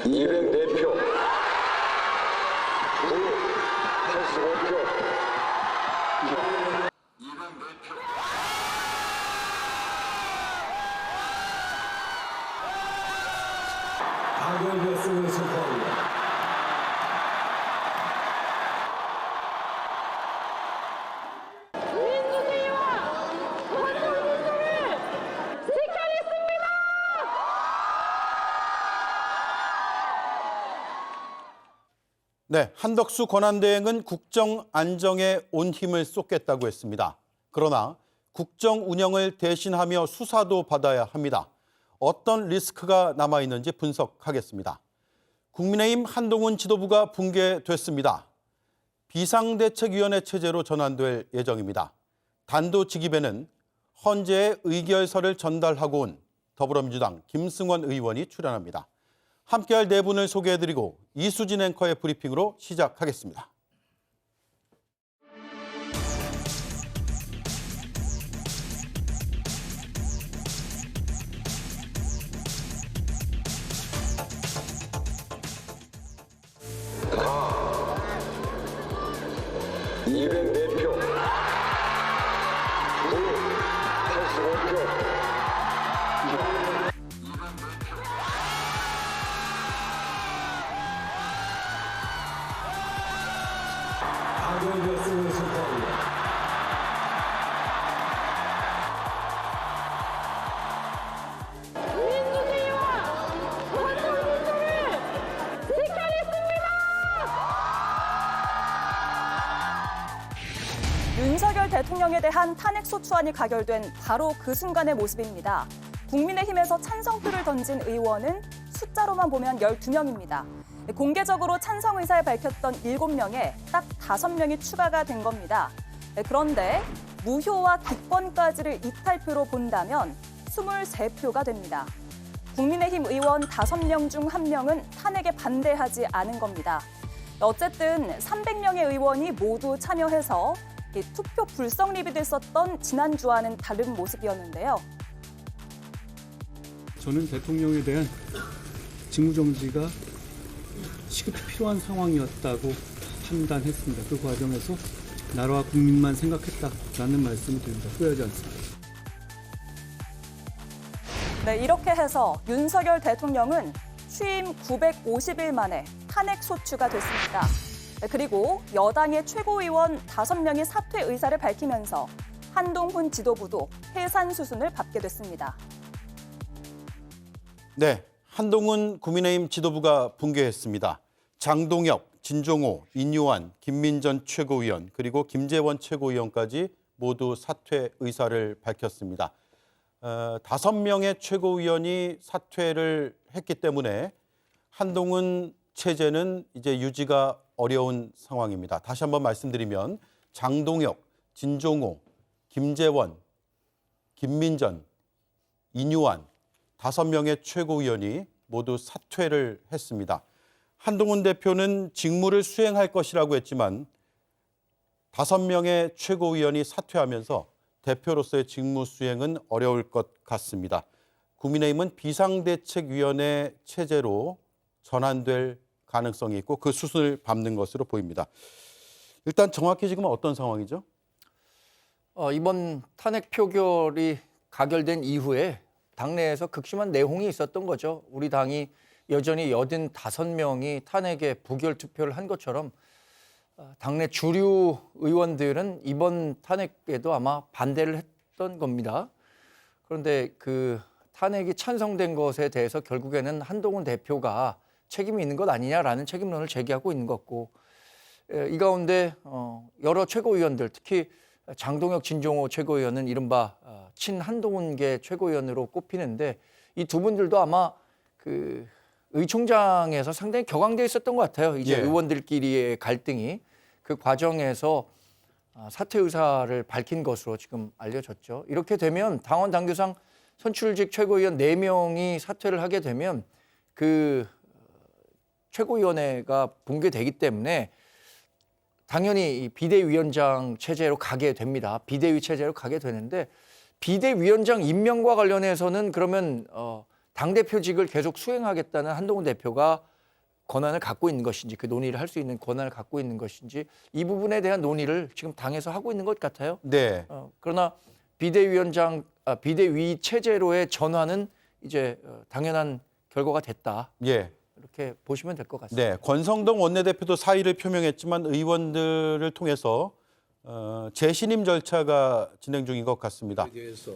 204표, 무 85표, 204표. 가결되었음을 선포합니다. 네, 한덕수 권한대행은 국정 안정에 온 힘을 쏟겠다고 했습니다. 그러나 국정 운영을 대신하며 수사도 받아야 합니다. 어떤 리스크가 남아있는지 분석하겠습니다. 국민의힘 한동훈 지도부가 붕괴됐습니다. 비상대책위원회 체제로 전환될 예정입니다. 단도직입에는 헌재에 의결서를 전달하고 온 더불어민주당 김승원 의원이 출연합니다. 함께할 네 분을 소개해드리고 이수진 앵커의 브리핑으로 시작하겠습니다. 가 204표, 무 85표, 가결되었음을 선포합니다. 윤석열 대통령에 대한 탄핵소추안이 가결된 바로 그 순간의 모습입니다. 국민의힘에서 찬성표를 던진 의원은 숫자로만 보면 12명입니다. 공개적으로 찬성 의사를 밝혔던 7명에 딱 5명이 추가가 된 겁니다. 그런데 무효와 기권까지를 이탈표로 본다면 23표가 됩니다. 국민의힘 의원 5명 중 1명은 탄핵에 반대하지 않은 겁니다. 어쨌든 300명의 의원이 모두 참여해서 투표 불성립이 됐었던 지난주와는 다른 모습이었는데요. 저는 대통령에 대한 직무정지가 시급히 필요한 상황이었다고 판단했습니다. 그 과정에서 나라와 국민만 생각했다라는 말씀을 드립니다. 후회하지 않습니다. 네, 이렇게 해서 윤석열 대통령은 취임 950일 만에 탄핵 소추가 됐습니다. 그리고 여당의 최고위원 5명이 사퇴 의사를 밝히면서 한동훈 지도부도 해산 수순을 밟게 됐습니다. 네, 한동훈 국민의힘 지도부가 붕괴했습니다. 장동혁, 진종호, 인유한, 김민전 최고위원 그리고 김재원 최고위원까지 모두 사퇴 의사를 밝혔습니다. 5명의 최고위원이 사퇴를 했기 때문에 한동훈 체제는 이제 유지가 어려운 상황입니다. 다시 한번 말씀드리면 장동혁, 진종호, 김재원, 김민전, 인유한 5명의 최고위원이 모두 사퇴를 했습니다. 한동훈 대표는 직무를 수행할 것이라고 했지만 5명의 최고위원이 사퇴하면서 대표로서의 직무 수행은 어려울 것 같습니다. 국민의힘은 비상대책위원회 체제로 전환될 가능성이 있고 그 수순을 밟는 것으로 보입니다. 일단 정확히 지금 어떤 상황이죠? 이번 탄핵 표결이 가결된 이후에 당내에서 극심한 내홍이 있었던 거죠. 우리 당이 여전히 85명이 탄핵에 부결 투표를 한 것처럼 당내 주류 의원들은 이번 탄핵에도 아마 반대를 했던 겁니다. 그런데 그 탄핵이 찬성된 것에 대해서 결국에는 한동훈 대표가 책임이 있는 것 아니냐라는 책임론을 제기하고 있는 것 같고, 이 가운데 여러 최고위원들, 특히 장동혁, 진종호 최고위원은 이른바 친한동훈계 최고위원으로 꼽히는데 이 두 분들도 아마 그 의총장에서 상당히 격앙돼 있었던 것 같아요. 이제 의원들끼리의 갈등이 그 과정에서 사퇴 의사를 밝힌 것으로 지금 알려졌죠. 이렇게 되면 당원 당규상 선출직 최고위원 4명이 사퇴를 하게 되면 그 최고위원회가 붕괴되기 때문에 당연히 이 비대위원장 체제로 가게 됩니다. 비대위 체제로 가게 되는데 비대위원장 임명과 관련해서는 그러면 당대표직을 계속 수행하겠다는 한동훈 대표가 권한을 갖고 있는 것인지, 그 논의를 할 수 있는 권한을 갖고 있는 것인지, 이 부분에 대한 논의를 지금 당에서 하고 있는 것 같아요. 네. 그러나 비대위 체제로의 전환은 이제 당연한 결과가 됐다. 예. 이렇게 보시면 될 것 같습니다. 네. 권성동 원내대표도 사의를 표명했지만 의원들을 통해서 재신임 절차가 진행 중인 것 같습니다.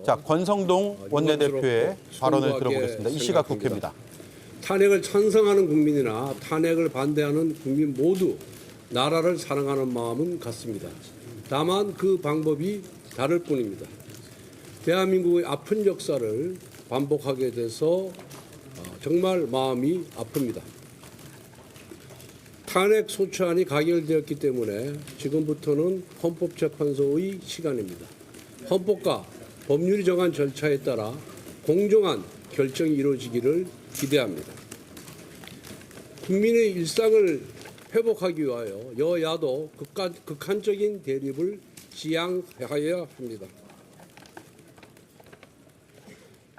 자, 권성동 원내대표의 발언을 들어보겠습니다. 이 시각 국회입니다. 탄핵을 찬성하는 국민이나 탄핵을 반대하는 국민 모두 나라를 사랑하는 마음은 같습니다. 다만 그 방법이 다를 뿐입니다. 대한민국의 아픈 역사를 반복하게 돼서 정말 마음이 아픕니다. 탄핵 소추안이 가결되었기 때문에 지금부터는 헌법재판소의 시간입니다. 헌법과 법률이 정한 절차에 따라 공정한 결정이 이루어지기를 기대합니다. 국민의 일상을 회복하기 위하여 여야도 극한적인 대립을 지양해야 합니다.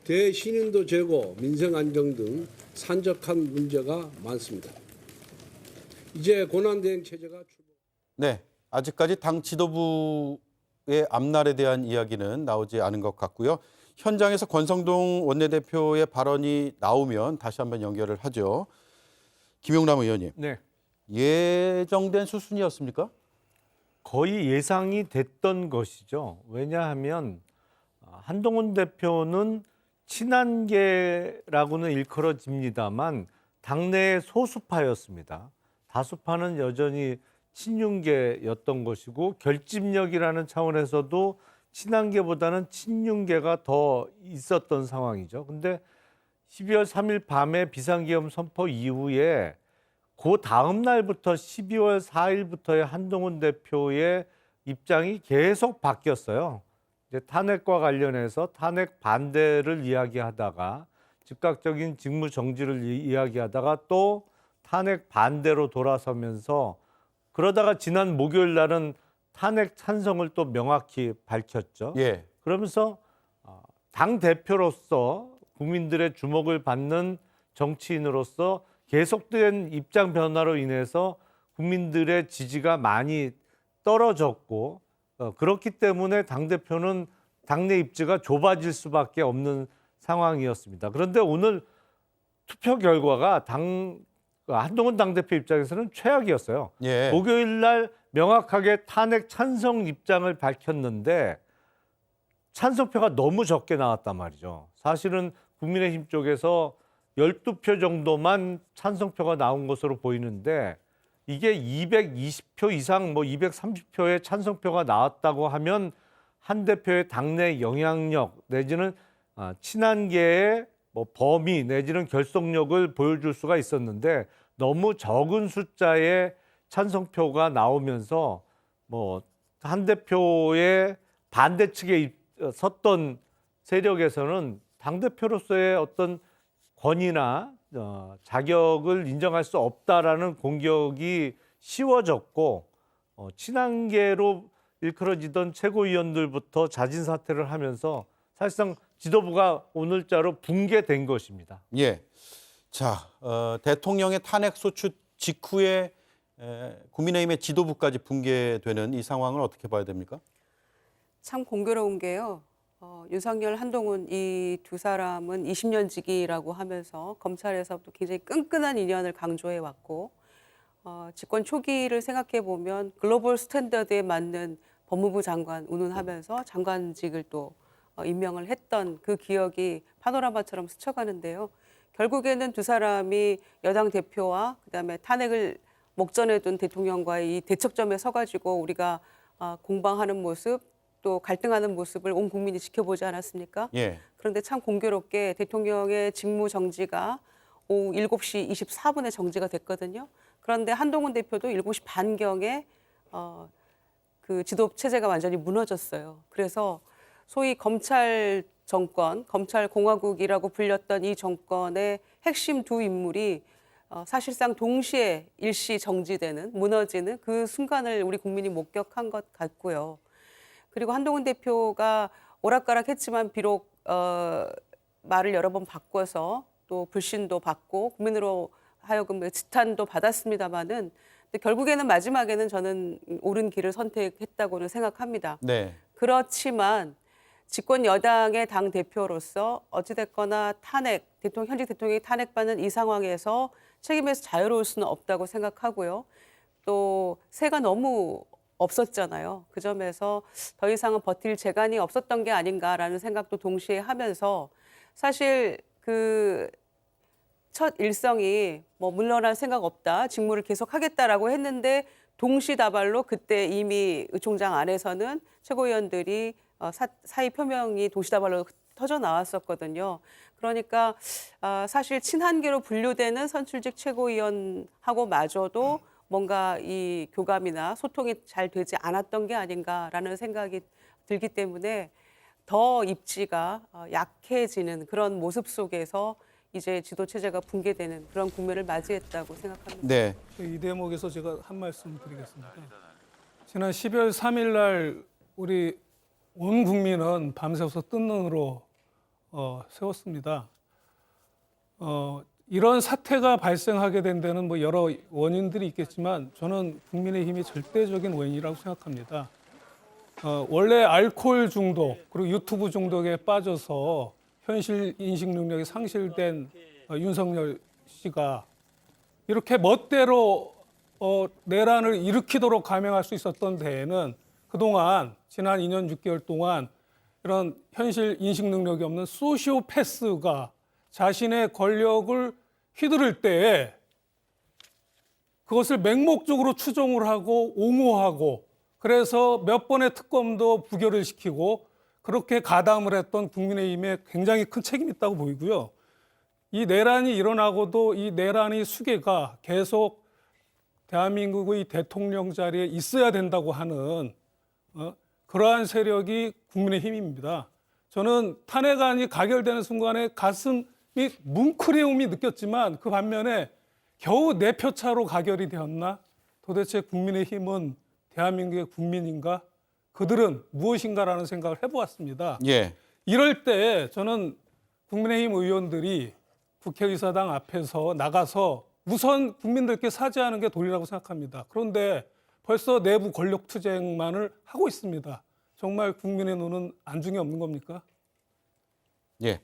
대신인도 제고, 민생 안정 등 산적한 문제가 많습니다. 이제 권한대행 체제가 네. 아직까지 당 지도부의 앞날에 대한 이야기는 나오지 않은 것 같고요. 현장에서 권성동 원내대표의 발언이 나오면 다시 한번 연결을 하죠. 김용남 의원님. 네. 예정된 수순이었습니까? 거의 예상이 됐던 것이죠. 왜냐하면 한동훈 대표는 친한계라고는 일컬어집니다만 당내의 소수파였습니다. 다수파는 여전히 친윤계였던 것이고 결집력이라는 차원에서도 친한계보다는 친윤계가 더 있었던 상황이죠. 근데 12월 3일 밤에 비상계엄 선포 이후에 그 다음 날부터 12월 4일부터의 한동훈 대표의 입장이 계속 바뀌었어요. 이제 탄핵과 관련해서 탄핵 반대를 이야기하다가 즉각적인 직무 정지를 이야기하다가 또 탄핵 반대로 돌아서면서 그러다가 지난 목요일 날은 탄핵 찬성을 또 명확히 밝혔죠. 예. 그러면서 당 대표로서 국민들의 주목을 받는 정치인으로서 계속된 입장 변화로 인해서 국민들의 지지가 많이 떨어졌고 그렇기 때문에 당대표는 당내 입지가 좁아질 수밖에 없는 상황이었습니다. 그런데 오늘 투표 결과가 한동훈 당대표 입장에서는 최악이었어요. 예. 목요일 날 명확하게 탄핵 찬성 입장을 밝혔는데 찬성표가 너무 적게 나왔단 말이죠. 사실은 국민의힘 쪽에서 12표 정도만 찬성표가 나온 것으로 보이는데 이게 220표 이상 230표의 찬성표가 나왔다고 하면 한 대표의 당내 영향력 내지는 친한계의 범위 내지는 결속력을 보여줄 수가 있었는데 너무 적은 숫자의 찬성표가 나오면서 한 대표의 반대 측에 섰던 세력에서는 당대표로서의 어떤 권위나 자격을 인정할 수 없다라는 공격이 쉬워졌고 친한계로 일컬어지던 최고위원들부터 자진 사퇴를 하면서 사실상 지도부가 오늘자로 붕괴된 것입니다. 예. 자, 대통령의 탄핵 소추 직후에 국민의힘의 지도부까지 붕괴되는 이 상황을 어떻게 봐야 됩니까? 참 공교로운 게요. 윤석열, 한동훈 이 두 사람은 20년 지기라고 하면서 검찰에서도 굉장히 끈끈한 인연을 강조해 왔고 집권 초기를 생각해 보면 글로벌 스탠더드에 맞는 법무부 장관 운운하면서 장관직을 또 임명을 했던 그 기억이 파노라마처럼 스쳐가는데요. 결국에는 두 사람이 여당 대표와 그다음에 탄핵을 목전에 둔 대통령과의 이 대척점에 서가지고 우리가 공방하는 모습 또 갈등하는 모습을 온 국민이 지켜보지 않았습니까? 예. 그런데 참 공교롭게 대통령의 직무 정지가 오후 7시 24분에 정지가 됐거든요. 그런데 한동훈 대표도 7시 반경에 그 지도 체제가 완전히 무너졌어요. 그래서 소위 검찰 정권, 검찰 공화국이라고 불렸던 이 정권의 핵심 두 인물이 사실상 동시에 일시 정지되는, 무너지는 그 순간을 우리 국민이 목격한 것 같고요. 그리고 한동훈 대표가 오락가락했지만 비록 말을 여러 번 바꿔서 또 불신도 받고 국민으로 하여금 지탄도 받았습니다마는 결국에는 마지막에는 저는 옳은 길을 선택했다고는 생각합니다. 네. 그렇지만 집권 여당의 당 대표로서 어찌됐거나 현직 대통령이 탄핵받는 이 상황에서 책임에서 자유로울 수는 없다고 생각하고요. 또 새가 너무 없었잖아요. 그 점에서 더 이상은 버틸 재간이 없었던 게 아닌가라는 생각도 동시에 하면서 사실 그 첫 일성이 뭐 물러날 생각 없다, 직무를 계속하겠다라고 했는데 동시다발로 그때 이미 의총장 안에서는 최고위원들이 사의 표명이 동시다발로 터져 나왔었거든요. 그러니까 사실 친한계로 분류되는 선출직 최고위원하고 마저도 뭔가 이 교감이나 소통이 잘 되지 않았던 게 아닌가라는 생각이 들기 때문에 더 입지가 약해지는 그런 모습 속에서 이제 지도 체제가 붕괴되는 그런 국면을 맞이했다고 생각합니다. 네. 이 대목에서 제가 한 말씀 드리겠습니다. 지난 12월 3일 날 우리 온 국민은 밤새워서 뜬 눈으로 세웠습니다. 이런 사태가 발생하게 된 데는 뭐 여러 원인들이 있겠지만 저는 국민의힘이 절대적인 원인이라고 생각합니다. 원래 알코올 중독 그리고 유튜브 중독에 빠져서 현실 인식 능력이 상실된 윤석열 씨가 이렇게 멋대로 내란을 일으키도록 감행할 수 있었던 데에는 그동안 지난 2년 6개월 동안 이런 현실 인식 능력이 없는 소시오패스가 자신의 권력을 휘두를 때에 그것을 맹목적으로 추종을 하고 옹호하고 그래서 몇 번의 특검도 부결을 시키고 그렇게 가담을 했던 국민의힘에 굉장히 큰 책임이 있다고 보이고요. 이 내란이 일어나고도 이 내란의 수괴가 계속 대한민국의 대통령 자리에 있어야 된다고 하는 그러한 세력이 국민의힘입니다. 저는 탄핵안이 가결되는 순간에 가슴이 뭉클해움이 느꼈지만 그 반면에 겨우 4표 차로 가결이 되었나? 도대체 국민의힘은 대한민국의 국민인가? 그들은 무엇인가라는 생각을 해보았습니다. 예. 이럴 때 저는 국민의힘 의원들이 국회의사당 앞에서 나가서 우선 국민들께 사죄하는 게 도리라고 생각합니다. 그런데 벌써 내부 권력 투쟁만을 하고 있습니다. 정말 국민의 눈은 안중에 없는 겁니까? 예.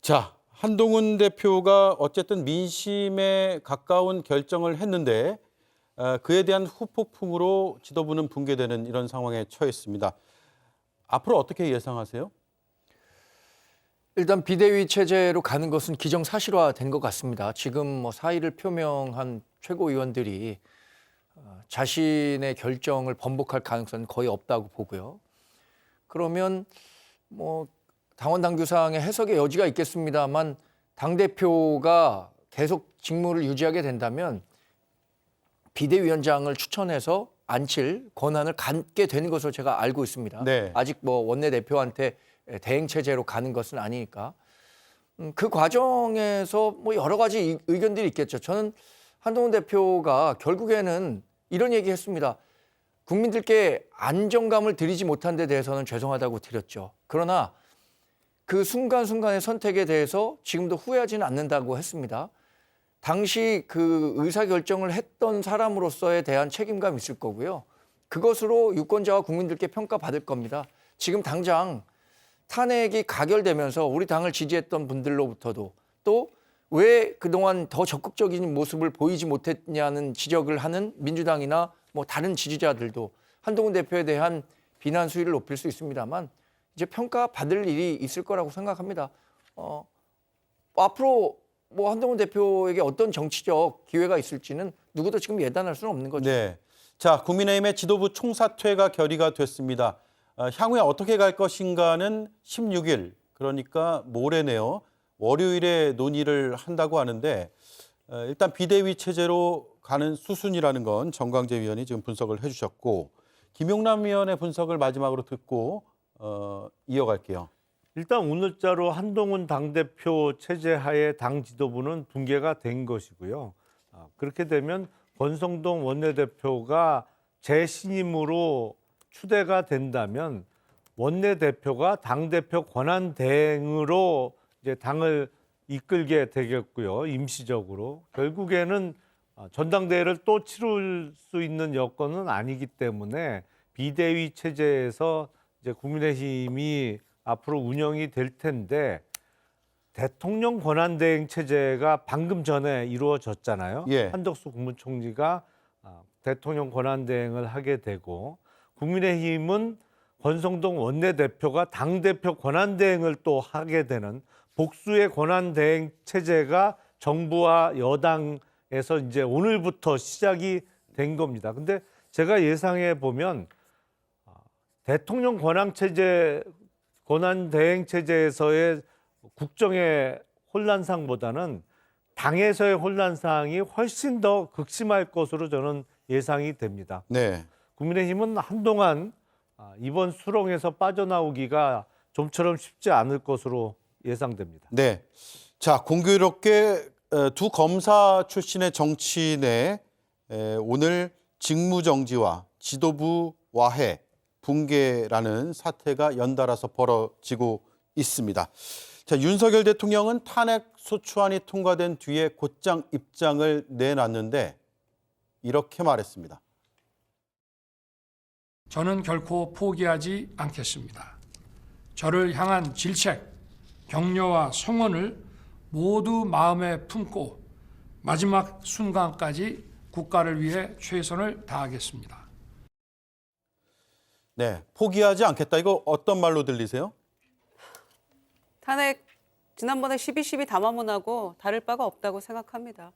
자, 한동훈 대표가 어쨌든 민심에 가까운 결정을 했는데 그에 대한 후폭풍으로 지도부는 붕괴되는 이런 상황에 처했습니다. 앞으로 어떻게 예상하세요? 일단 비대위 체제로 가는 것은 기정사실화된 것 같습니다. 지금 뭐 사의를 표명한 최고위원들이 자신의 결정을 번복할 가능성은 거의 없다고 보고요. 그러면 뭐 당원 당규상의 해석의 여지가 있겠습니다만 당대표가 계속 직무를 유지하게 된다면 비대위원장을 추천해서 앉힐 권한을 갖게 되는 것으로 제가 알고 있습니다. 네. 아직 뭐 원내대표한테 대행 체제로 가는 것은 아니니까. 그 과정에서 뭐 여러 가지 의견들이 있겠죠. 저는 한동훈 대표가 결국에는 이런 얘기했습니다. 국민들께 안정감을 드리지 못한 데 대해서는 죄송하다고 드렸죠. 그러나 그 순간순간의 선택에 대해서 지금도 후회하지는 않는다고 했습니다. 당시 그 의사결정을 했던 사람으로서에 대한 책임감이 있을 거고요. 그것으로 유권자와 국민들께 평가받을 겁니다. 지금 당장 탄핵이 가결되면서 우리 당을 지지했던 분들로부터도 또 왜 그동안 더 적극적인 모습을 보이지 못했냐는 지적을 하는 민주당이나 뭐 다른 지지자들도 한동훈 대표에 대한 비난 수위를 높일 수 있습니다만 이제 평가받을 일이 있을 거라고 생각합니다. 앞으로 뭐 한동훈 대표에게 어떤 정치적 기회가 있을지는 누구도 지금 예단할 수는 없는 거죠. 네. 자, 국민의힘의 지도부 총사퇴가 결의가 됐습니다. 향후에 어떻게 갈 것인가는 16일, 그러니까 모레네요. 월요일에 논의를 한다고 하는데 일단 비대위 체제로 가는 수순이라는 건 정광재 위원이 지금 분석을 해주셨고 김용남 위원의 분석을 마지막으로 듣고 이어갈게요. 일단 오늘자로 한동훈 당대표 체제 하에 당 지도부는 붕괴가 된 것이고요. 그렇게 되면 권성동 원내대표가 재신임으로 추대가 된다면 원내대표가 당대표 권한 대행으로 이제 당을 이끌게 되겠고요. 임시적으로. 결국에는 전당대회를 또 치를 수 있는 여건은 아니기 때문에 비대위 체제에서 이제 국민의힘이 앞으로 운영이 될 텐데 대통령 권한대행 체제가 방금 전에 이루어졌잖아요. 예. 한덕수 국무총리가 대통령 권한대행을 하게 되고 국민의힘은 권성동 원내대표가 당대표 권한대행을 또 하게 되는 복수의 권한대행 체제가 정부와 여당에서 이제 오늘부터 시작이 된 겁니다. 근데 제가 예상해 보면 대통령 권한대행 체제에서의 국정의 혼란상보다는 당에서의 혼란상이 훨씬 더 극심할 것으로 저는 예상이 됩니다. 네. 국민의힘은 한동안 이번 수렁에서 빠져나오기가 좀처럼 쉽지 않을 것으로 예상됩니다. 네. 자, 공교롭게 두 검사 출신의 정치인의 오늘 직무정지와 지도부 와해, 붕괴라는 사태가 연달아서 벌어지고 있습니다. 자, 윤석열 대통령은 탄핵 소추안이 통과된 뒤에 곧장 입장을 내놨는데 이렇게 말했습니다. 저는 결코 포기하지 않겠습니다. 저를 향한 질책, 격려와 성원을 모두 마음에 품고 마지막 순간까지 국가를 위해 최선을 다하겠습니다. 네, 포기하지 않겠다. 이거 어떤 말로 들리세요? 탄핵 지난번에 12.12 담화문하고 다를 바가 없다고 생각합니다.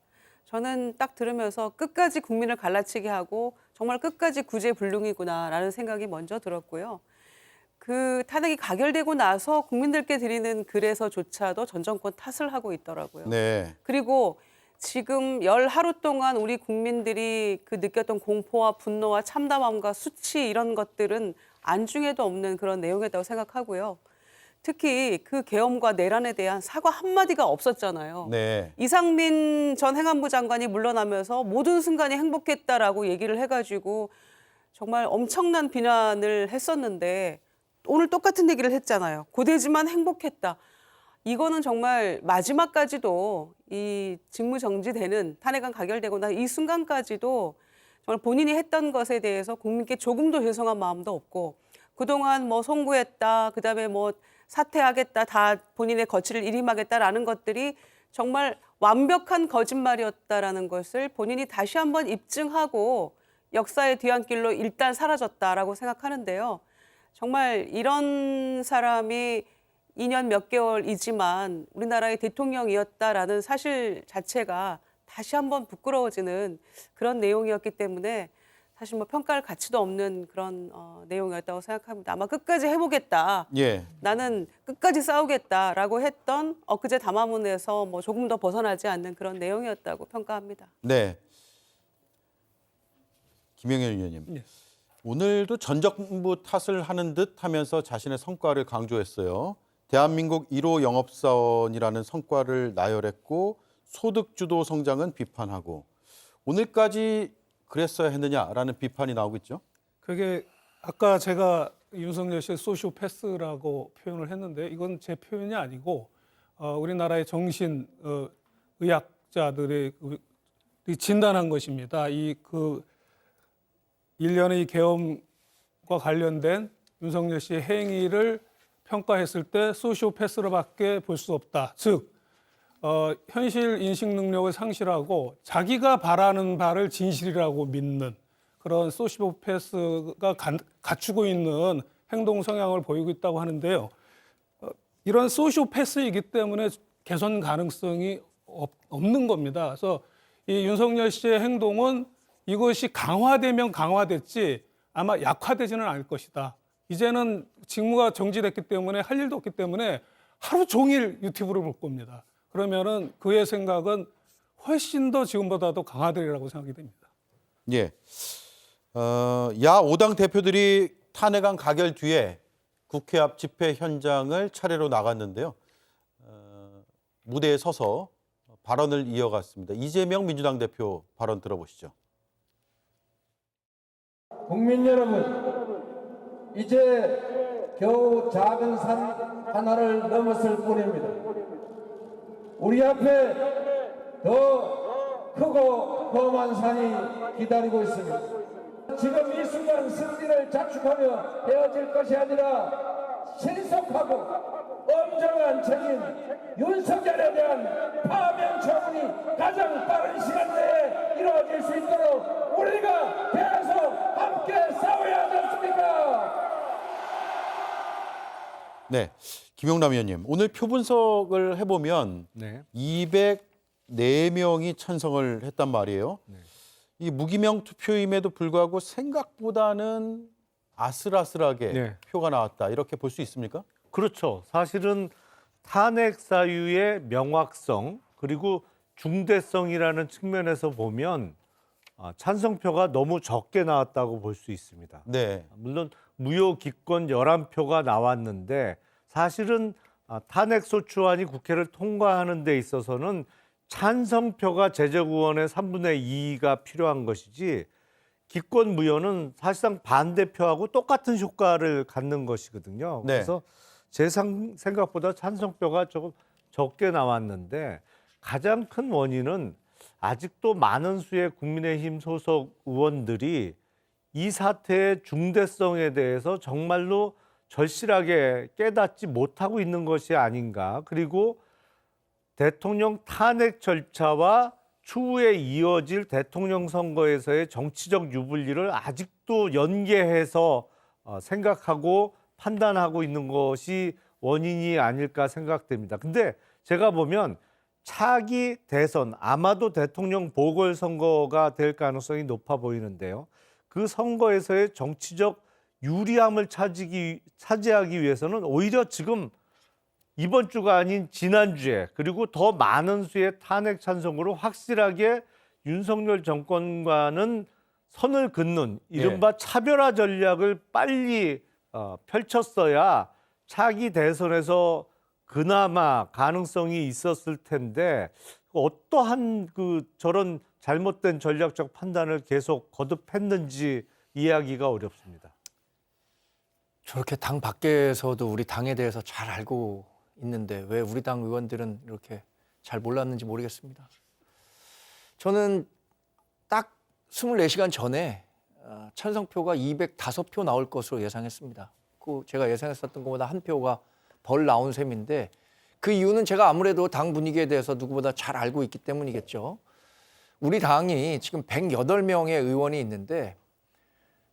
저는 딱 들으면서 끝까지 국민을 갈라치게 하고 정말 끝까지 구제불능이구나라는 생각이 먼저 들었고요. 그 탄핵이 가결되고 나서 국민들께 드리는 글에서조차도 전 정권 탓을 하고 있더라고요. 네. 그리고 지금 열 하루 동안 우리 국민들이 그 느꼈던 공포와 분노와 참담함과 수치 이런 것들은 안중에도 없는 그런 내용이었다고 생각하고요. 특히 그 계엄과 내란에 대한 사과 한마디가 없었잖아요. 네. 이상민 전 행안부 장관이 물러나면서 모든 순간이 행복했다라고 얘기를 해가지고 정말 엄청난 비난을 했었는데 오늘 똑같은 얘기를 했잖아요. 고되지만 행복했다. 이거는 정말 마지막까지도 이 직무정지되는 탄핵안 가결되고 나 이 순간까지도 정말 본인이 했던 것에 대해서 국민께 조금도 죄송한 마음도 없고 그동안 뭐 송구했다, 그다음에 뭐 사퇴하겠다, 다 본인의 거취를 일임하겠다라는 것들이 정말 완벽한 거짓말이었다라는 것을 본인이 다시 한번 입증하고 역사의 뒤안길로 일단 사라졌다라고 생각하는데요. 정말 이런 사람이 2년 몇 개월이지만 우리나라의 대통령이었다라는 사실 자체가 다시 한번 부끄러워지는 그런 내용이었기 때문에 사실 뭐 평가할 가치도 없는 그런 내용이었다고 생각합니다. 아마 끝까지 해보겠다. 예. 나는 끝까지 싸우겠다라고 했던 엊그제 담화문에서 뭐 조금 더 벗어나지 않는 그런 내용이었다고 평가합니다. 네. 김영현 의원님. 네. 오늘도 전 정부 탓을 하는 듯 하면서 자신의 성과를 강조했어요. 대한민국 1호 영업사원이라는 성과를 나열했고 소득주도 성장은 비판하고 오늘까지 그랬어야 했느냐라는 비판이 나오고 있죠. 그게 아까 제가 윤석열 씨의 소시오패스라고 표현을 했는데 이건 제 표현이 아니고 우리나라의 정신 의학자들이 진단한 것입니다. 그 일련의 계엄과 관련된 윤석열 씨의 행위를 평가했을 때 소시오패스로밖에 볼 수 없다. 즉 현실 인식 능력을 상실하고 자기가 바라는 바를 진실이라고 믿는 그런 소시오패스가 갖추고 있는 행동 성향을 보이고 있다고 하는데요. 이런 소시오패스이기 때문에 개선 가능성이 없는 겁니다. 그래서 이 윤석열 씨의 행동은 이것이 강화되면 강화됐지 아마 약화되지는 않을 것이다. 이제는 직무가 정지됐기 때문에 할 일도 없기 때문에 하루 종일 유튜브를 볼 겁니다. 그러면은 그의 생각은 훨씬 더 지금보다도 강화되리라고 생각이 됩니다. 예. 야 5당 대표들이 탄핵안 가결 뒤에 국회 앞 집회 현장을 차례로 나갔는데요. 무대에 서서 발언을 이어갔습니다. 이재명 민주당 대표 발언 들어보시죠. 국민 여러분, 이제 겨우 작은 산 하나를 넘었을 뿐입니다. 우리 앞에 더 크고 험한 산이 기다리고 있습니다. 지금 이 순간 승리를 자축하며 헤어질 것이 아니라 신속하고 엄정한 책임, 윤석열에 대한 파면 처분이 가장 빠른 시간 내에 이루어질 수 있도록 우리가 계속 함께 싸워야 하지 않습니까? 네, 김용남 의원님, 오늘 표 분석을 해보면 네. 204명이 찬성을 했단 말이에요. 이 무기명 투표임에도 불구하고 생각보다는 아슬아슬하게 네. 표가 나왔다, 이렇게 볼 수 있습니까? 그렇죠. 사실은 탄핵 사유의 명확성 그리고 중대성이라는 측면에서 보면 찬성표가 너무 적게 나왔다고 볼 수 있습니다. 네. 물론 무효 기권 11표가 나왔는데 사실은 탄핵소추안이 국회를 통과하는 데 있어서는 찬성표가 제적의원의 3분의 2가 필요한 것이지 기권 무효는 사실상 반대표하고 똑같은 효과를 갖는 것이거든요. 네. 그래서 제 생각보다 찬성표가 조금 적게 나왔는데 가장 큰 원인은 아직도 많은 수의 국민의힘 소속 의원들이 이 사태의 중대성에 대해서 정말로 절실하게 깨닫지 못하고 있는 것이 아닌가. 그리고 대통령 탄핵 절차와 추후에 이어질 대통령 선거에서의 정치적 유불리를 아직도 연계해서 생각하고 판단하고 있는 것이 원인이 아닐까 생각됩니다. 근데 제가 보면 차기 대선, 아마도 대통령 보궐선거가 될 가능성이 높아 보이는데요. 그 선거에서의 정치적 유리함을 차지하기 위해서는 오히려 지금 이번 주가 아닌 지난주에 그리고 더 많은 수의 탄핵 찬성으로 확실하게 윤석열 정권과는 선을 긋는 이른바 차별화 전략을 빨리 펼쳤어야 차기 대선에서 그나마 가능성이 있었을 텐데 어떠한 저런 잘못된 전략적 판단을 계속 거듭했는지 이해하기가 어렵습니다. 저렇게 당 밖에서도 우리 당에 대해서 잘 알고 있는데 왜 우리 당 의원들은 이렇게 잘 몰랐는지 모르겠습니다. 저는 딱 24시간 전에 찬성표가 205표 나올 것으로 예상했습니다. 그 제가 예상했었던 것보다 한 표가 덜 나온 셈인데 그 이유는 제가 아무래도 당 분위기에 대해서 누구보다 잘 알고 있기 때문이겠죠. 우리 당이 지금 108명의 의원이 있는데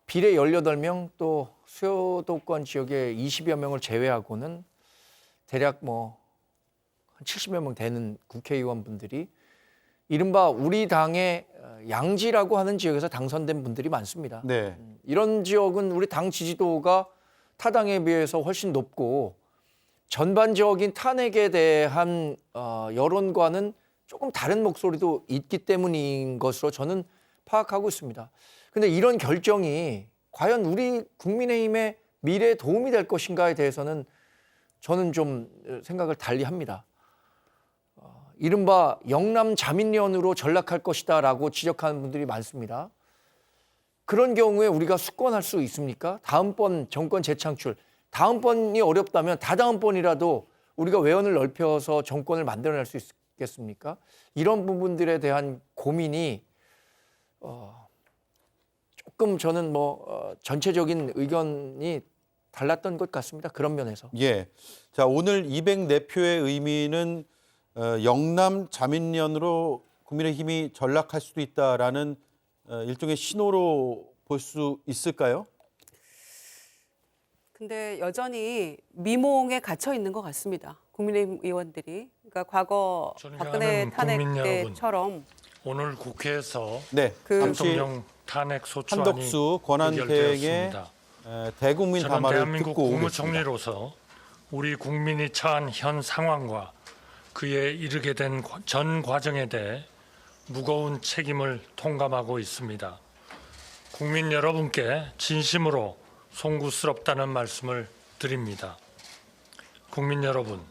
비례 18명 또 수도권 지역에 20여 명을 제외하고는 대략 한 70여 명 되는 국회의원분들이 이른바 우리 당의 양지라고 하는 지역에서 당선된 분들이 많습니다. 네. 이런 지역은 우리 당 지지도가 타 당에 비해서 훨씬 높고 전반적인 탄핵에 대한 여론과는 조금 다른 목소리도 있기 때문인 것으로 저는 파악하고 있습니다. 그런데 이런 결정이 과연 우리 국민의힘의 미래에 도움이 될 것인가에 대해서는 저는 좀 생각을 달리합니다. 이른바 영남 자민련으로 전락할 것이다라고 지적하는 분들이 많습니다. 그런 경우에 우리가 수권할 수 있습니까? 다음번 정권 재창출, 다음번이 어렵다면 다다음번이라도 우리가 외연을 넓혀서 정권을 만들어낼 수 있겠습니까? 이런 부분들에 대한 고민이 조금 저는 전체적인 의견이 달랐던 것 같습니다. 그런 면에서. 예. 자, 오늘 204표의 의미는 영남 자민련으로 국민의힘이 전락할 수도 있다라는 일종의 신호로 볼 수 있을까요? 근데 여전히 미몽에 갇혀 있는 것 같습니다. 국민의힘 의원들이. 그러니까 과거 박근혜 탄핵 때처럼 오늘 국회에서 네. 대통령 탄핵 소추안이 한덕수 권한대행의 대국민 저는 담화를 대한민국 듣고 오겠습니다. 국무총리로서 우리 국민이 처한 현 상황과 그에 이르게 된 전 과정에 대해 무거운 책임을 통감하고 있습니다. 국민 여러분께 진심으로 송구스럽다는 말씀을 드립니다. 국민 여러분,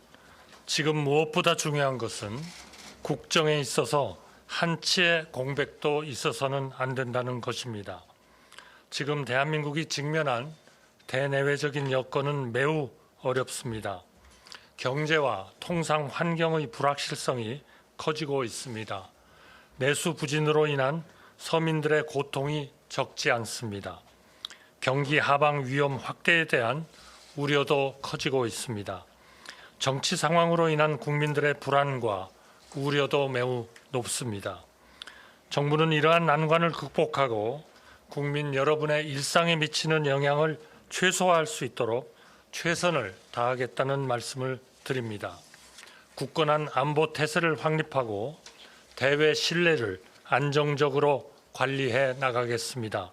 지금 무엇보다 중요한 것은 국정에 있어서 한치의 공백도 있어서는 안 된다는 것입니다. 지금 대한민국이 직면한 대내외적인 여건은 매우 어렵습니다. 경제와 통상 환경의 불확실성이 커지고 있습니다. 내수 부진으로 인한 서민들의 고통이 적지 않습니다. 경기 하방 위험 확대에 대한 우려도 커지고 있습니다. 정치 상황으로 인한 국민들의 불안과 우려도 매우 높습니다. 정부는 이러한 난관을 극복하고 국민 여러분의 일상에 미치는 영향을 최소화할 수 있도록 최선을 다하겠다는 말씀을 드립니다. 굳건한 안보 태세를 확립하고 대외 신뢰를 안정적으로 관리해 나가겠습니다.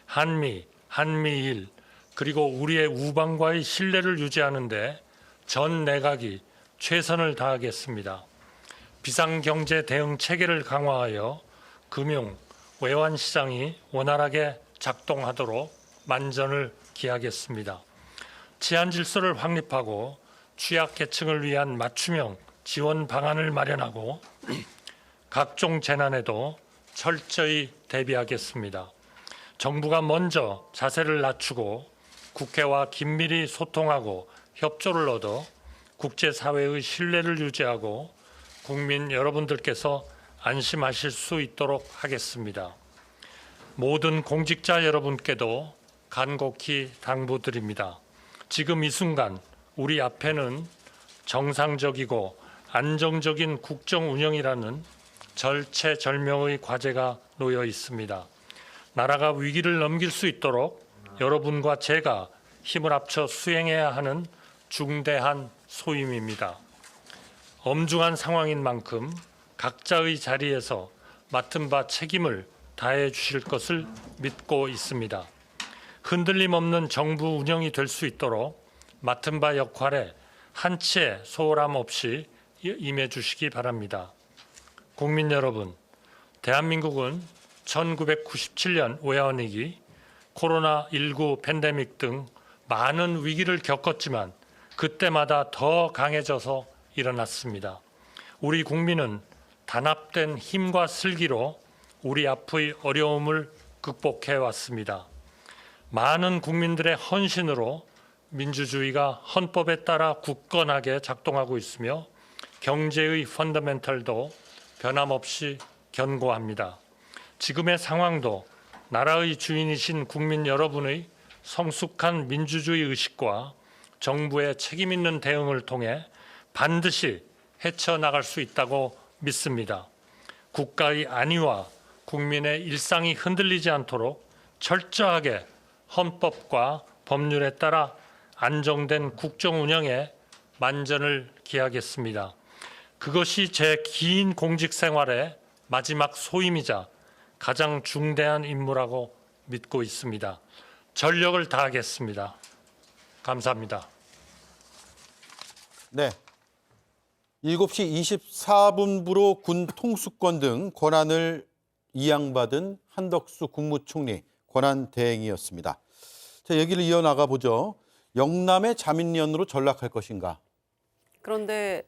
한미, 한미일, 그리고 우리의 우방과의 신뢰를 유지하는 데 전 내각이 최선을 다하겠습니다. 비상경제 대응 체계를 강화하여 금융, 외환 시장이 원활하게 작동하도록 만전을 기하겠습니다. 치안 질서를 확립하고 취약계층을 위한 맞춤형 지원 방안을 마련하고 각종 재난에도 철저히 대비하겠습니다. 정부가 먼저 자세를 낮추고 국회와 긴밀히 소통하고 협조를 얻어 국제사회의 신뢰를 유지하고 국민 여러분들께서 안심하실 수 있도록 하겠습니다. 모든 공직자 여러분께도 간곡히 당부드립니다. 지금 이 순간 우리 앞에는 정상적이고 안정적인 국정 운영이라는 절체절명의 과제가 놓여 있습니다. 나라가 위기를 넘길 수 있도록 여러분과 제가 힘을 합쳐 수행해야 하는 중대한 소임입니다. 엄중한 상황인 만큼 각자의 자리에서 맡은 바 책임을 다해 주실 것을 믿고 있습니다. 흔들림 없는 정부 운영이 될 수 있도록 맡은 바 역할에 한치의 소홀함 없이 임해 주시기 바랍니다. 국민 여러분, 대한민국은 1997년 외환위기, 코로나19 팬데믹 등 많은 위기를 겪었지만 그때마다 더 강해져서 일어났습니다. 우리 국민은 단합된 힘과 슬기로 우리 앞의 어려움을 극복해 왔습니다. 많은 국민들의 헌신으로 민주주의가 헌법에 따라 굳건하게 작동하고 있으며 경제의 펀더멘털도 변함없이 견고합니다. 지금의 상황도 나라의 주인이신 국민 여러분의 성숙한 민주주의 의식과 정부의 책임 있는 대응을 통해 반드시 헤쳐나갈 수 있다고 믿습니다. 국가의 안위와 국민의 일상이 흔들리지 않도록 철저하게 헌법과 법률에 따라 안정된 국정 운영에 만전을 기하겠습니다. 그것이 제 긴 공직 생활의 마지막 소임이자 가장 중대한 임무라고 믿고 있습니다. 전력을 다하겠습니다. 감사합니다. 네. 7시 24분부로 군 통수권 등 권한을 이양받은 한덕수 국무총리 권한대행이었습니다. 자, 얘기를 이어나가 보죠. 영남의 자민련으로 전락할 것인가? 그런데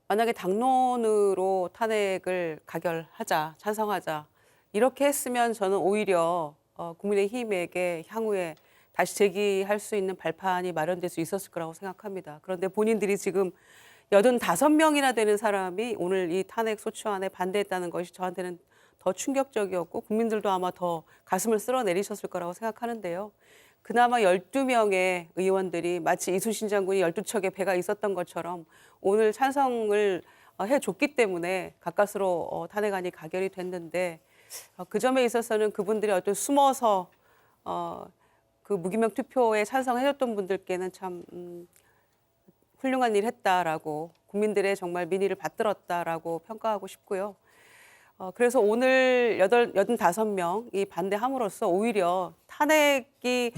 만약에 당론으로 탄핵을 가결하자, 찬성하자 이렇게 했으면 저는 오히려 국민의힘에게 향후에 다시 제기할 수 있는 발판이 마련될 수 있었을 거라고 생각합니다. 그런데 본인들이 지금 85명이나 되는 사람이 오늘 이 탄핵 소추안에 반대했다는 것이 저한테는 더 충격적이었고 국민들도 아마 더 가슴을 쓸어내리셨을 거라고 생각하는데요. 그나마 12명의 의원들이 마치 이순신 장군이 12척의 배가 있었던 것처럼 오늘 찬성을 해줬기 때문에 가까스로 탄핵안이 가결이 됐는데 그 점에 있어서는 그분들이 어떤 숨어서 그 무기명 투표에 찬성해줬던 분들께는 참 훌륭한 일 했다라고 국민들의 정말 민의를 받들었다라고 평가하고 싶고요. 그래서 오늘 85명이 반대함으로써 오히려 탄핵이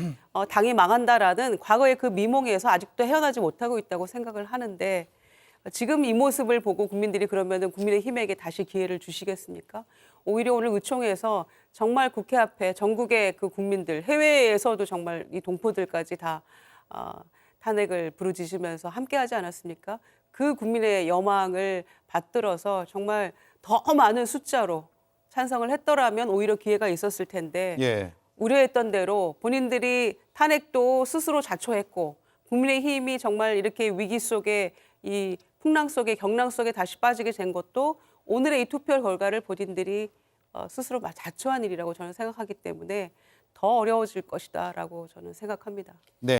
당이 망한다라는 과거의 그 미몽에서 아직도 헤어나지 못하고 있다고 생각을 하는데 지금 이 모습을 보고 국민들이 그러면은 국민의힘에게 다시 기회를 주시겠습니까? 오히려 오늘 의총에서 정말 국회 앞에 전국의 그 국민들, 해외에서도 정말 이 동포들까지 다 탄핵을 부르짖으면서 함께하지 않았습니까? 그 국민의 여망을 받들어서 정말 더 많은 숫자로 찬성을 했더라면 오히려 기회가 있었을 텐데 예. 우려했던 대로 본인들이 탄핵도 스스로 자초했고 국민의힘이 정말 이렇게 위기 속에 이 풍랑 속에 경랑 속에 다시 빠지게 된 것도 오늘의 이 투표 결과를 본인들이 스스로 자초한 일이라고 저는 생각하기 때문에 더 어려워질 것이다라고 저는 생각합니다. 네.